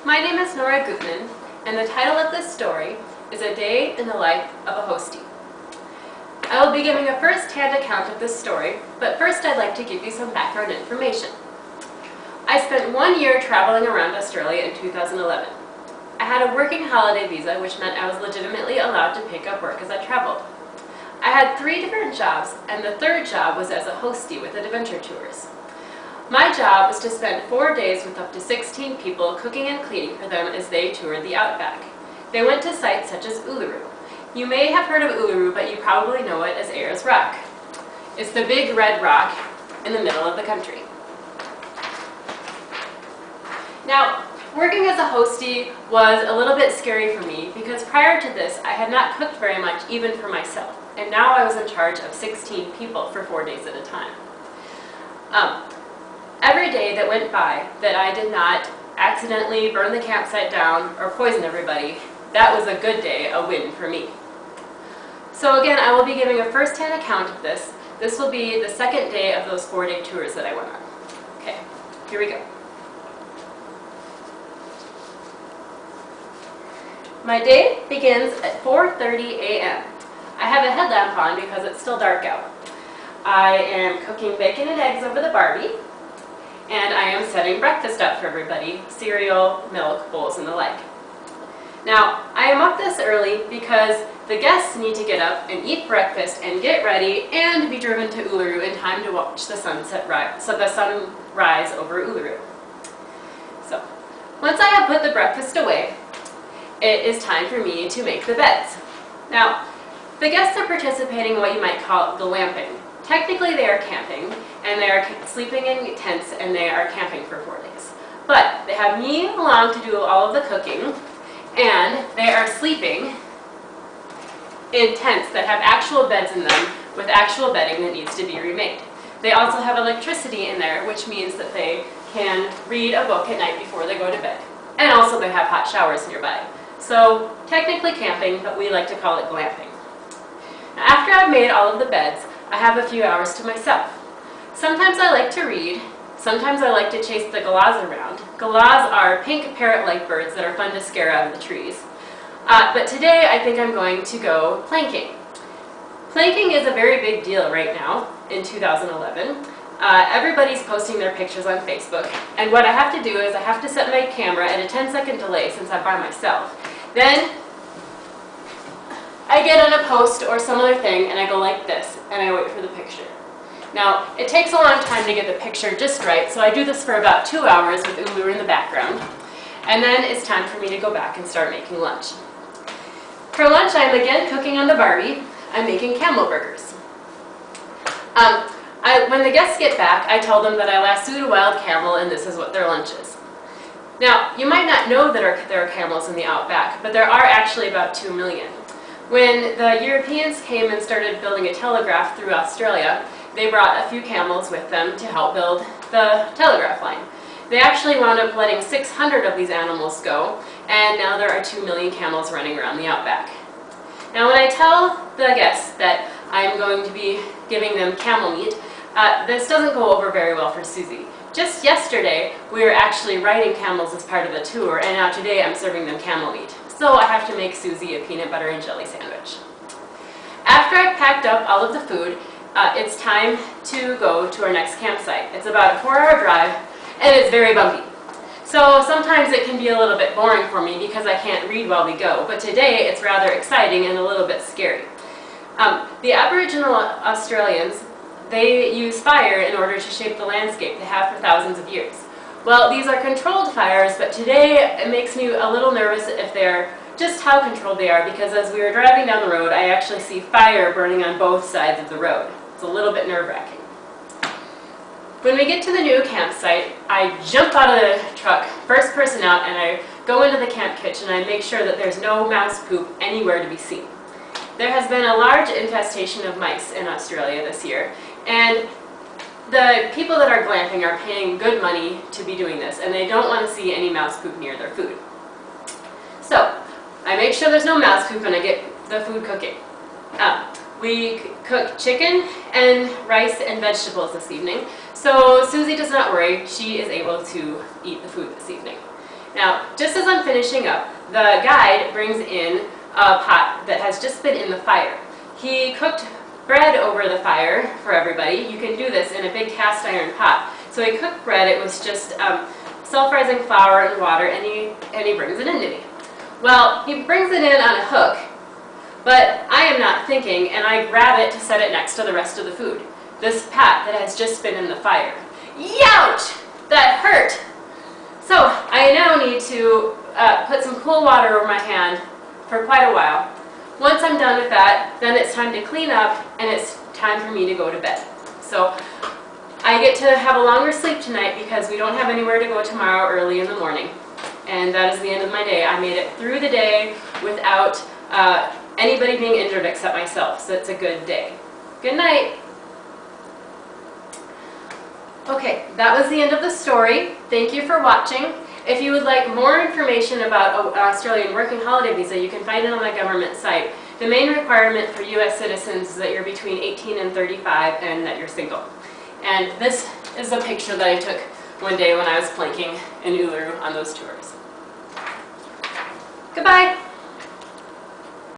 My name is Nora Gutman, and the title of this story is A Day in the Life of a Hostie. I will be giving a first-hand account of this story, but first I'd like to give you some background information. I spent 1 year traveling around Australia in 2011. I had a working holiday visa, which meant I was legitimately allowed to pick up work as I traveled. I had 3 different jobs, and the third job was as a hostie with adventure tours. My job was to spend 4 days with up to 16 people cooking and cleaning for them as they toured the Outback. They went to sites such as Uluru. You may have heard of Uluru, but you probably know it as Ayers Rock. It's the big red rock in the middle of the country. Now, working as a hostie was a little bit scary for me because prior to this I had not cooked very much even for myself, and now I was in charge of 16 people for 4 days at a time. Every day that went by that I did not accidentally burn the campsite down or poison everybody, that was a good day, a win for me. So again, I will be giving a first-hand account of this. This will be the second day of those 4-day tours that I went on. Okay, here we go. My day begins at 4:30 a.m. I have a headlamp on because it's still dark out. I am cooking bacon and eggs over the Barbie, and I am setting breakfast up for everybody, cereal, milk, bowls, and the like. Now, I am up this early because the guests need to get up and eat breakfast and get ready and be driven to Uluru in time to watch the sunset rise over Uluru. So, once I have put the breakfast away, it is time for me to make the beds. Now, the guests are participating in what you might call glamping. Technically they are camping, and they are sleeping in tents, and they are camping for 4 days. But they have me along to do all of the cooking, and they are sleeping in tents that have actual beds in them with actual bedding that needs to be remade. They also have electricity in there, which means that they can read a book at night before they go to bed. And also they have hot showers nearby. So technically camping, but we like to call it glamping. Now, after I've made all of the beds, I have a few hours to myself. Sometimes I like to read, sometimes I like to chase the galahs around. Galahs are pink parrot-like birds that are fun to scare out of the trees. But today I think I'm going to go planking. Planking is a very big deal right now in 2011. Everybody's posting their pictures on Facebook, and what I have to do is I have to set my camera at a 10-second delay since I'm by myself. Then I get on a post or some other thing and I go like this, and I wait for the picture. Now, it takes a long time to get the picture just right, so I do this for about 2 hours with Uluru in the background, and then it's time for me to go back and start making lunch. For lunch, I'm again cooking on the Barbie. I'm making camel burgers. When the guests get back, I tell them that I lassoed a wild camel and this is what their lunch is. Now, you might not know that there are camels in the Outback, but there are actually about 2 million. When the Europeans came and started building a telegraph through Australia, they brought a few camels with them to help build the telegraph line. They actually wound up letting 600 of these animals go, and now there are 2 million camels running around the Outback. Now, when I tell the guests that I'm going to be giving them camel meat, this doesn't go over very well for Susie. Just yesterday, we were actually riding camels as part of the tour, and now today I'm serving them camel meat. So I have to make Susie a peanut butter and jelly sandwich. After I've packed up all of the food, it's time to go to our next campsite. It's about a 4-hour drive, and it's very bumpy. So sometimes it can be a little bit boring for me because I can't read while we go, but today it's rather exciting and a little bit scary. The Aboriginal Australians, they use fire in order to shape the landscape. They have for thousands of years. Well, these are controlled fires, but today it makes me a little nervous if they're just how controlled they are, because as we were driving down the road, I actually see fire burning on both sides of the road. It's a little bit nerve-wracking. When we get to the new campsite, I jump out of the truck, first person out, and I go into the camp kitchen and I make sure that there's no mouse poop anywhere to be seen. There has been a large infestation of mice in Australia this year, and the people that are glamping are paying good money to be doing this, and they don't want to see any mouse poop near their food. So, I make sure there's no mouse poop and I get the food cooking. We cook chicken and rice and vegetables this evening, so Susie does not worry, she is able to eat the food this evening. Now, just as I'm finishing up, the guide brings in a pot that has just been in the fire. He cooked bread over the fire for everybody. You can do this in a big cast iron pot. So he cooked bread. It was just self-rising flour and water, and he brings it into me. Well, he brings it in on a hook, but I am not thinking, and I grab it to set it next to the rest of the food. This pot that has just been in the fire. Youch! That hurt! So I now need to put some cool water over my hand for quite a while. Once I'm done with that, then it's time to clean up and it's time for me to go to bed. So I get to have a longer sleep tonight because we don't have anywhere to go tomorrow early in the morning. And that is the end of my day. I made it through the day without anybody being injured except myself, so it's a good day. Good night. Okay, that was the end of the story. Thank you for watching. If you would like more information about an Australian working holiday visa, you can find it on the government site. The main requirement for U.S. citizens is that you're between 18 and 35 and that you're single. And this is a picture that I took one day when I was planking in Uluru on those tours. Goodbye!